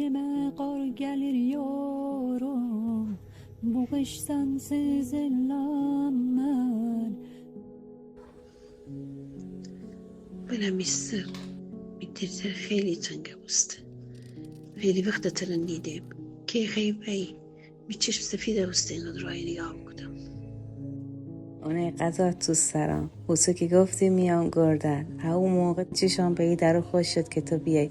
Öneme kar gelir yorum, bu kış sensiz ellenmen. بلميس بترتر خیلی تنگه بست. خیلی وقت ترنیدم که خیلی بیچشم سفید است اینقدر رای نگاه کردم. اونه غذا تو سرم حسو که گفتی میان گردن اون موقع چشام به این درو خوش شد که تو بیای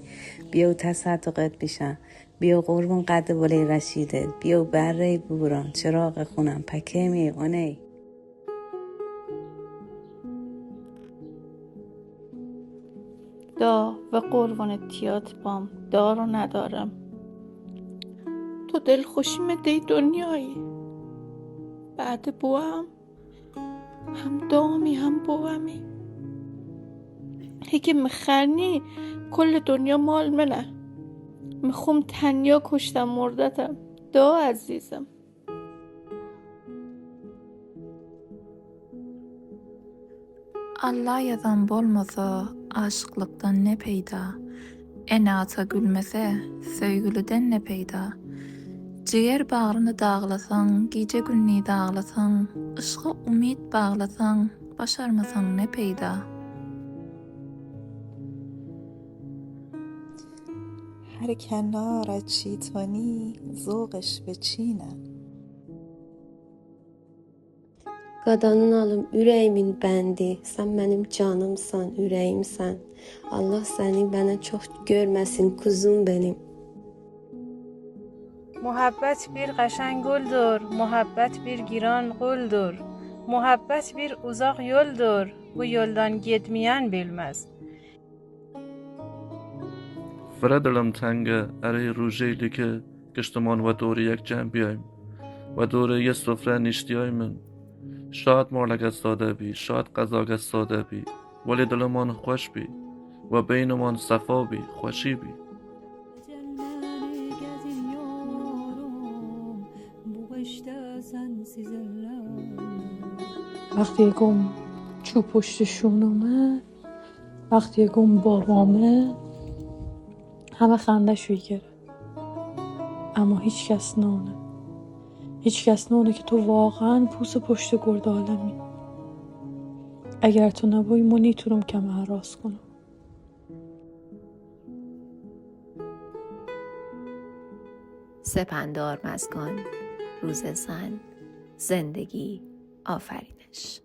بیاو تصدقت بیشن بیاو قربون قد بله رشیده بیاو بره بوران چراغ خونم پکه می اونه دا و قربون تیات بام دارو ندارم. تو دلخوشیم دی دنیایی. بعد بوام هم دامی هم بومی. هیگه مخرنی کل دنیا مال منه. مخوم تنیا کشتم مردتم. دا عزیزم. Allah yazan bolmasa aşıklıktan ne peyda? En ata gülmese söygülüden ne peyda? Ciğer bağrını dağlasan, gece günni dağlasan, ışığa umid bağlasan, başarmasan ne peyda? هر کنارت چیتونی ذوقش به çiğne. Qadanın alım ürəyimin bəndi, sən mənim canımsan, ürəyimsən. Allah səni mənə çox görməsin, kuzum benim. Muhabbet bir qəşəng güldür, muhabbet bir giran quldur. Muhabbet bir uzaq yoldur, bu yoldan getmeyen bilmez. فرا دلم تنگه اره روژه‌ای که گشتمان و دور یک جمع بیایم و دور یه سفره نیشتیای من شاید مرلگت ساده بی شاید قضاگت ساده بی ولی دلمان خوش بی و بینمان صفا بی خوشی بی Celleni geziyorum, bu kışta sensiz ellenmen. وقتی گم چوب پشت شونمه وقتی گم بابامه همه خنده‌شوی گره اما هیچ کس نونه هیچ کس نونه که تو واقعا پوست پشت گرد عالمی اگر تو نبایی من نیتونم کم حراس کنم سپندار مزگان روز زن زندگی آفرینش